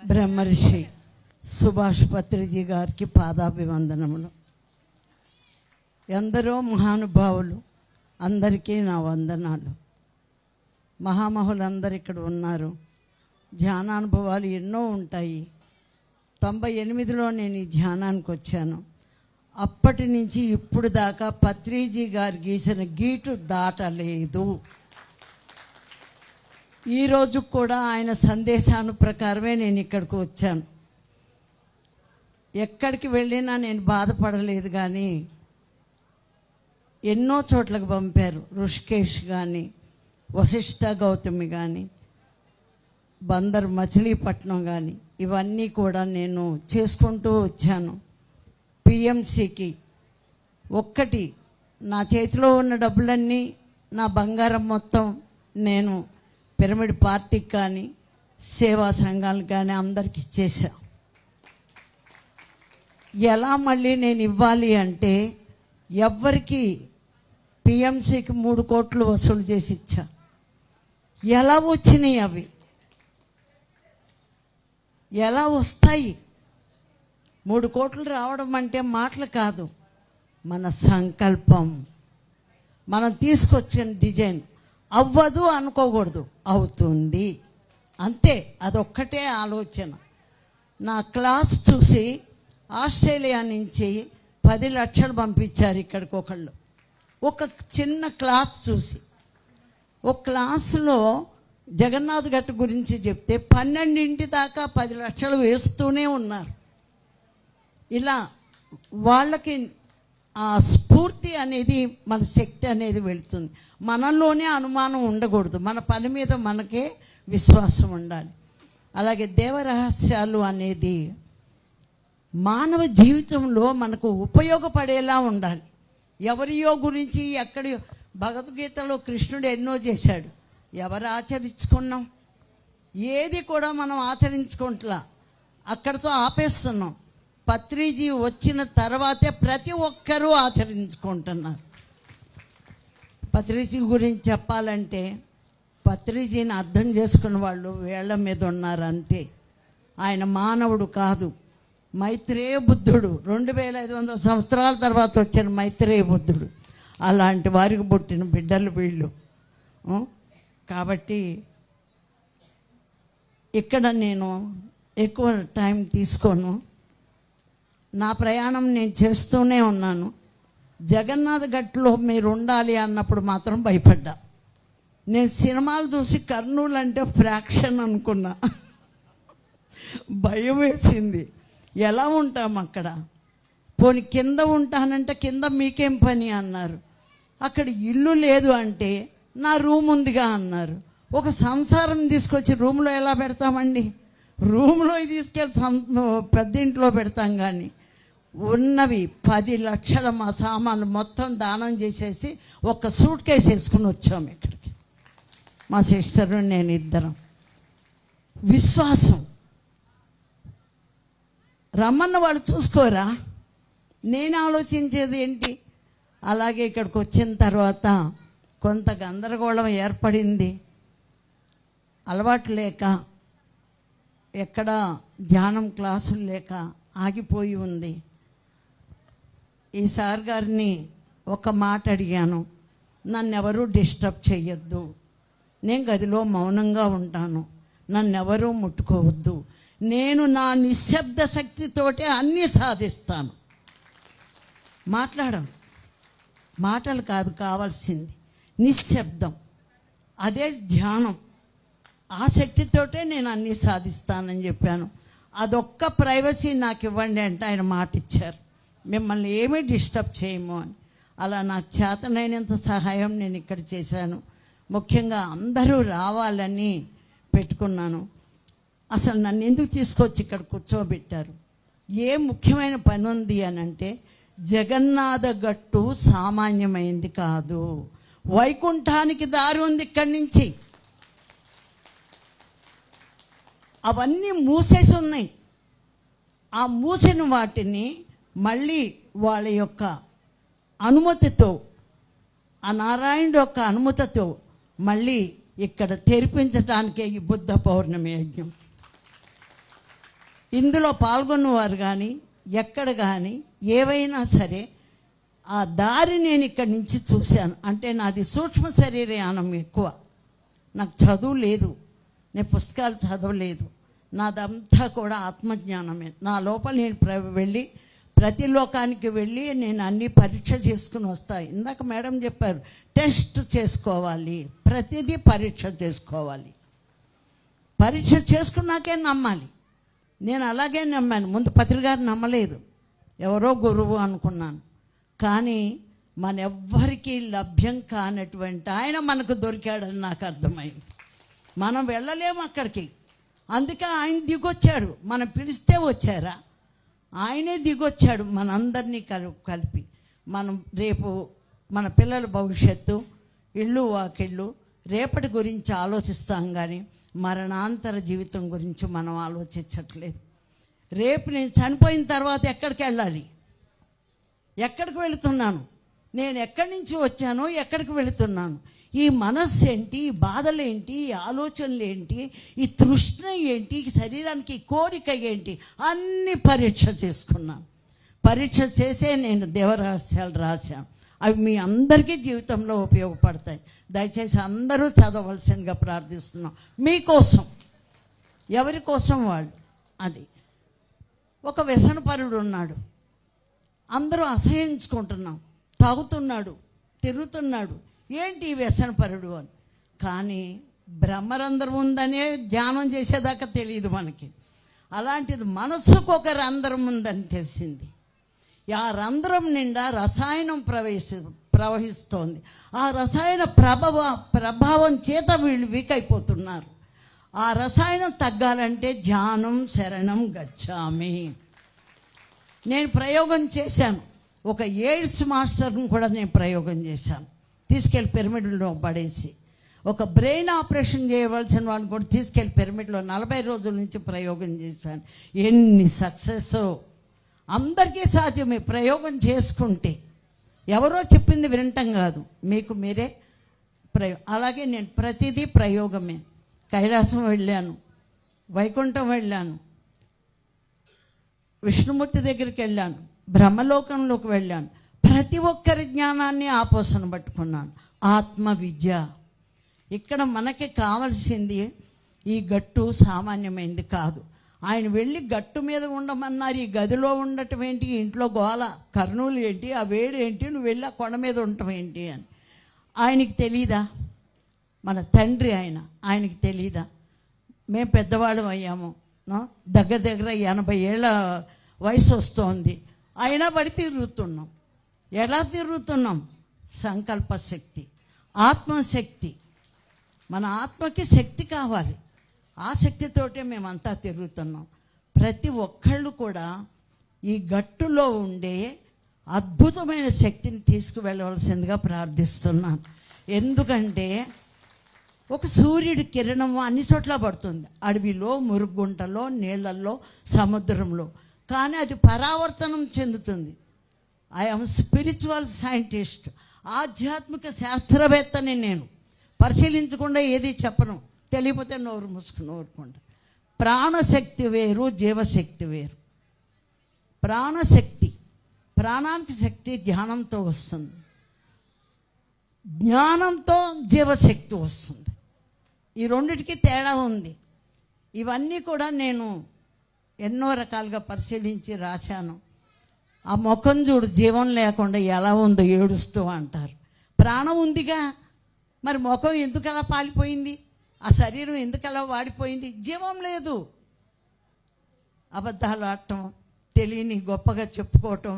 బ్రహ్మర్షి సుభాష్ పత్రిజీ గారికి పాదాభివందనములు. ఎందరో మహానుభావులు, అందరికీ నా వందనాలు. మహామహులందరూ ఇక్కడ ఉన్నారు. ధ్యానానుభవాలు ఎన్నో ఉంటాయి. 98లో నేను ఈ ధ్యానానికి వచ్చాను. అప్పటి నుంచి ఇప్పుడు దాకా పత్రిజీ గారు గీసిన గీటు దాటలేదు. ఈరోజు కూడా ఆయన సందేశాను ప్రకారమే నేను ఇక్కడికి వచ్చాను. ఎక్కడికి వెళ్ళినా నేను బాధపడలేదు. కానీ ఎన్నో చోట్లకు పంపారు. ఋషికేశ్ కానీ, వశిష్ఠ గౌతమి కానీ, బందర్ మచిలీపట్నం కానీ, ఇవన్నీ కూడా నేను చేసుకుంటూ వచ్చాను. పిఎంసికి ఒక్కటి నా చేతిలో ఉన్న డబ్బులన్నీ, నా బంగారం మొత్తం నేను పిరమిడ్ పార్టీకి కానీ, సేవా సంఘాలకు కానీ అందరికి ఇచ్చేసా. ఎలా మళ్ళీ నేను ఇవ్వాలి అంటే, ఎవ్వరికి పిఎంసికి 3 కోట్లు వసూలు చేసి ఇచ్చా. ఎలా వచ్చినాయి అవి? ఎలా వస్తాయి? 3 కోట్లు రావడం అంటే మాటలు కాదు, మన సంకల్పం. మనం తీసుకొచ్చిన డిజైన్ అవ్వదు అనుకోకూడదు, అవుతుంది అంతే. అదొక్కటే ఆలోచన. నా క్లాస్ చూసి ఆస్ట్రేలియా నుంచి 10 లక్షలు పంపించారు ఇక్కడికి ఒకళ్ళు. ఒక చిన్న క్లాస్ చూసి, ఒక క్లాసులో జగన్నాథ్ గట్టు గురించి చెప్తే 12 దాకా 10 లక్షలు వేస్తూనే ఉన్నారు. ఇలా వాళ్ళకి ఆ స్ఫూర్తి అనేది, మన శక్తి అనేది వెళుతుంది. మనలోనే అనుమానం ఉండకూడదు, మన పని మీద మనకే విశ్వాసం ఉండాలి. అలాగే దేవరహస్యాలు అనేది మానవ జీవితంలో మనకు ఉపయోగపడేలా ఉండాలి. ఎవరియో గురించి ఎక్కడియో, భగవద్గీతలో కృష్ణుడు ఎన్నో చేశాడు, ఎవరు ఆచరించుకున్నాం? ఏది కూడా మనం ఆచరించుకుంటలా, అక్కడితో ఆపేస్తున్నాం. పత్రిజీ వచ్చిన తర్వాతే ప్రతి ఒక్కరూ ఆచరించుకుంటున్నారు. పత్రిజీ గురించి చెప్పాలంటే, పత్రిజీని అర్థం చేసుకున్న వాళ్ళు వేళ్ల మీద ఉన్నారు అంతే. ఆయన మానవుడు కాదు, మైత్రేయ బుద్ధుడు. 2500 సంవత్సరాల తర్వాత వచ్చిన మైత్రేయ బుద్ధుడు. అలాంటి వారికి పుట్టిన బిడ్డలు వీళ్ళు. కాబట్టి ఇక్కడ నేను ఎక్కువ టైం తీసుకోను. నా ప్రయాణం నేను చేస్తూనే ఉన్నాను. జగన్నాథ్ గట్లో మీరు ఉండాలి అన్నప్పుడు మాత్రం భయపడ్డా. నేను సినిమాలు చూసి కర్నూలు అంటే ఫ్రాక్షన్ అనుకున్నా. భయం వేసింది. ఎలా ఉంటాం అక్కడ? పోనీ కింద ఉంటానంటే కింద మీకేం పని అన్నారు. అక్కడ ఇల్లు లేదు అంటే నా రూమ్ ఉందిగా అన్నారు. ఒక సంసారం తీసుకొచ్చి రూమ్లో ఎలా పెడతామండి? రూమ్లో తీసుకెళ్ళి పెద్ద ఇంట్లో పెడతాం. కానీ ఉన్నవి 10 లక్షల మా సామాన్లు మొత్తం దానం చేసేసి ఒక సూట్ కేసు వేసుకుని వచ్చాము ఇక్కడికి, మా సిస్టరు నేను ఇద్దరం. విశ్వాసం. రమ్మన్న వాళ్ళు చూసుకోరా? నేను ఆలోచించేది ఏంటి? అలాగే ఇక్కడికి వచ్చిన తర్వాత కొంత గందరగోళం ఏర్పడింది. అలవాటు లేక, ఎక్కడ ధ్యానం క్లాసులు లేక ఆగిపోయి ఉంది. ఈ సార్ గారిని ఒక మాట అడిగాను, నన్నెవరూ డిస్టర్బ్ చెయ్యొద్దు, నేను గదిలో మౌనంగా ఉంటాను, నన్నెవరూ ముట్టుకోవద్దు, నేను నా నిశ్శబ్ద శక్తితోటే అన్నీ సాధిస్తాను. మాట్లాడను, మాటలు కాదు కావాల్సింది, నిశ్శబ్దం. అదే ధ్యానం. ఆ శక్తితోటే నేను అన్నీ సాధిస్తానని చెప్పాను. అదొక్క ప్రైవసీ నాకు ఇవ్వండి అంటే ఆయన మాట ఇచ్చారు, మిమ్మల్ని ఏమీ డిస్టర్బ్ చేయము అని. అలా నాకు చేతనైనంత సహాయం నేను ఇక్కడ చేశాను. ముఖ్యంగా అందరూ రావాలని పెట్టుకున్నాను. అసలు నన్ను ఎందుకు తీసుకొచ్చి ఇక్కడ కూర్చోబెట్టారు? ఏ ముఖ్యమైన పని ఉంది అని అంటే, జగన్నాథ గట్టు సామాన్యమైంది కాదు. వైకుంఠానికి దారి ఉంది ఇక్కడి నుంచి. అవన్నీ మూసేసి ఉన్నాయి. ఆ మూసిన వాటిని మళ్ళీ వాళ్ళ యొక్క అనుమతితో, ఆ నారాయణుడు యొక్క అనుమతితో మళ్ళీ ఇక్కడ తెరిపించడానికే ఈ బుద్ధ పౌర్ణమి యజ్ఞం. ఇందులో పాల్గొన్నవారు కానీ ఎక్కడ కానీ ఏవైనా సరే ఆ దారి నేను ఇక్కడి నుంచి చూశాను. అంటే నాది సూక్ష్మ శరీరయానం ఎక్కువ, నాకు చదువు లేదు, నేను పుస్తకాలు చదవలేదు, నాదంతా కూడా ఆత్మజ్ఞానమే. నా లోపల నేను వెళ్ళి ప్రతి లోకానికి వెళ్ళి నేను అన్ని పరీక్ష చేసుకుని వస్తాను. ఇందాక మేడం చెప్పారు టెస్ట్ చేసుకోవాలి, ప్రతిదీ పరీక్ష చేసుకోవాలి. పరీక్ష చేసుకున్నాకే నమ్మాలి. నేను అలాగే నమ్మాను. ముందు పత్రికారు నమ్మలేదు, ఎవరో గురువు అనుకున్నాను. కానీ మనెవ్వరికీ లభ్యం కానటువంటి ఆయన మనకు దొరికాడని నాకు అర్థమైంది. మనం వెళ్ళలేము అక్కడికి, అందుకే ఆయన దిగొచ్చాడు. మనం పిలిస్తే వచ్చారా? ఆయనే దిగొచ్చాడు మనందరినీ కలిపి. మనం రేపు మన పిల్లల భవిష్యత్తు, ఇళ్ళు వాకిళ్ళు, రేపటి గురించి ఆలోచిస్తాం కానీ మరణాంతర జీవితం గురించి మనం ఆలోచించట్లేదు. రేపు నేను చనిపోయిన తర్వాత ఎక్కడికి వెళ్ళాలి, ఎక్కడికి వెళుతున్నాను, నేను ఎక్కడి నుంచి వచ్చానో ఎక్కడికి వెళుతున్నాను, ఈ మనస్సు ఏంటి, ఈ బాధలు ఏంటి, ఈ ఆలోచనలు ఏంటి, ఈ తృష్ణ ఏంటి, ఈ శరీరానికి కోరిక ఏంటి, అన్ని పరీక్ష చేసుకున్నాను. పరీక్ష చేసే నేను దేవరహస్యాలు రాశాను. అవి మీ అందరికీ జీవితంలో ఉపయోగపడతాయి. దయచేసి అందరూ చదవలసిందిగా ప్రార్థిస్తున్నాం. మీకోసం, ఎవరి కోసం వాళ్ళు. అది ఒక వ్యసనపరుడు ఉన్నాడు, అందరూ అసహించుకుంటున్నాం. తాగుతున్నాడు, తిరుగుతున్నాడు, ఏంటి ఈ వ్యసనపరుడు అని. కానీ బ్రహ్మరంధ్రం ఉందనే ధ్యానం చేసేదాకా తెలియదు మనకి. అలాంటిది మనస్సుకు ఒక రంధ్రం ఉందని తెలిసింది. ఆ రంధ్రం నిండా రసాయనం ప్రవహిస్తోంది. ఆ రసాయన ప్రభావం చేత వీళ్ళు వీక్ అయిపోతున్నారు. ఆ రసాయనం తగ్గాలంటే ధ్యానం శరణం గచ్చామి. నేను ప్రయోగం చేశాను. ఒక ఎయిడ్స్ మాస్టర్ని కూడా నేను ప్రయోగం చేశాను. తీసుకెళ్ళి పిరమిడ్లో పడేసి, ఒక బ్రెయిన్ ఆపరేషన్ చేయవలసిన వాళ్ళని కూడా తీసుకెళ్ళి పిరమిడ్లో 40 రోజుల నుంచి ప్రయోగం చేశాను. ఎన్ని సక్సెస్! అందరికీ సాధ్యమే ప్రయోగం చేసుకుంటే. ఎవరో చెప్పింది వినటం కాదు, మీకు మీరే అలాగే నేను ప్రతిదీ ప్రయోగమే. కైలాసం వెళ్ళాను, వైకుంఠం వెళ్ళాను, విష్ణుమూర్తి దగ్గరికి వెళ్ళాను, బ్రహ్మలోకంలోకి వెళ్ళాను. ప్రతి ఒక్కరి జ్ఞానాన్ని ఆపోసన పట్టుకున్నాను. ఆత్మ విద్య. ఇక్కడ మనకి కావలసింది ఈ గట్టు సామాన్యమైంది కాదు. ఆయన వెళ్ళి గట్టు మీద ఉండమన్నారు. ఈ గదిలో ఉండటం ఏంటి, ఇంట్లో గోల, కర్నూలు ఏంటి, ఆ వేడి ఏంటి, నువ్వు వెళ్ళి ఆ కొండ మీద ఉండటం ఏంటి అని ఆయనకి తెలీదా? మన తండ్రి ఆయనకి తెలీదా? మేము పెద్దవాళ్ళం అయ్యాము, దగ్గర 80 ఏళ్ళ వయసు వస్తోంది, అయినా పడి తిరుగుతున్నాం. ఎలా తిరుగుతున్నాం? సంకల్ప శక్తి, ఆత్మశక్తి. మన ఆత్మకి శక్తి కావాలి. ఆ శక్తితోటే మేమంతా తిరుగుతున్నాం. ప్రతి ఒక్కళ్ళు కూడా ఈ గట్టులో ఉండే అద్భుతమైన శక్తిని తీసుకువెళ్ళవలసిందిగా ప్రార్థిస్తున్నాను. ఎందుకంటే ఒక సూర్యుడి కిరణం అన్ని చోట్ల పడుతుంది, అడవిలో, మురుగుంటలో, నీళ్ళల్లో, సముద్రంలో. కానీ అది పరావర్తనం చెందుతుంది. ఐఎమ్ స్పిరిచువల్ సైంటిస్ట్, ఆధ్యాత్మిక శాస్త్రవేత్తని. నేను పరిశీలించకుండా ఏది చెప్పను, తెలియకపోతే నోరు మూసుకుని ఊరుకుంటా. ప్రాణశక్తి వేరు, జీవశక్తి వేరు. ప్రాణశక్తి, ప్రాణానికి శక్తి ధ్యానంతో వస్తుంది, జ్ఞానంతో జీవశక్తి వస్తుంది. ఈ రెండిటికి తేడా ఉంది. ఇవన్నీ కూడా నేను ఎన్నో రకాలుగా పరిశీలించి రాశాను. ఆ ముఖం చూడు, జీవం లేకుండా ఎలా ఉందో ఏడుస్తూ అంటారు. ప్రాణం ఉందిగా, మరి ముఖం ఎందుకు అలా పాలిపోయింది? ఆ శరీరం ఎందుకు అలా వాడిపోయింది? జీవం లేదు. అబద్ధాలు ఆడటం, తెలియని గొప్పగా చెప్పుకోవటం,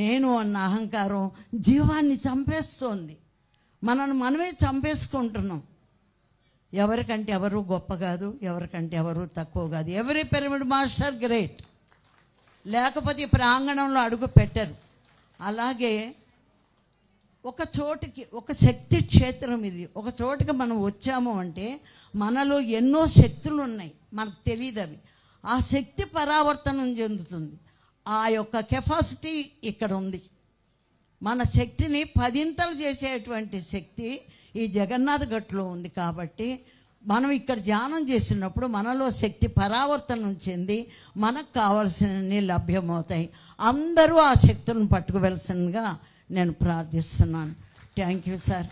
నేను అన్న అహంకారం జీవాన్ని చంపేస్తోంది. మనల్ని మనమే చంపేసుకుంటున్నాం. ఎవరికంటే ఎవరు గొప్ప కాదు, ఎవరికంటే ఎవరు తక్కువ కాదు. ఎవరి పిరమిడ్ మాస్టర్ గ్రేట్, లేకపోతే ప్రాంగణంలో అడుగు పెట్టరు. అలాగే ఒక చోటికి, ఒక శక్తి క్షేత్రం ఇది. ఒక చోటికి మనం వచ్చాము అంటే మనలో ఎన్నో శక్తులు ఉన్నాయి, మనకు తెలియదు అవి. ఆ శక్తి పరావర్తనం చెందుతుంది. ఆ యొక్క కెపాసిటీ ఇక్కడ ఉంది. మన శక్తిని 10 ఇంతలు చేసేటువంటి శక్తి ఈ జగన్నాథ్ గట్టులో ఉంది. కాబట్టి మనం ఇక్కడ ధ్యానం చేసినప్పుడు మనలో శక్తి పరావర్తనం చెంది మనకు కావాల్సినవి లభ్యమవుతాయి. అందరూ ఆ శక్తులను పట్టుకువెళ్ళసిందిగా నేను ప్రార్థిస్తున్నాను. Thank you sir.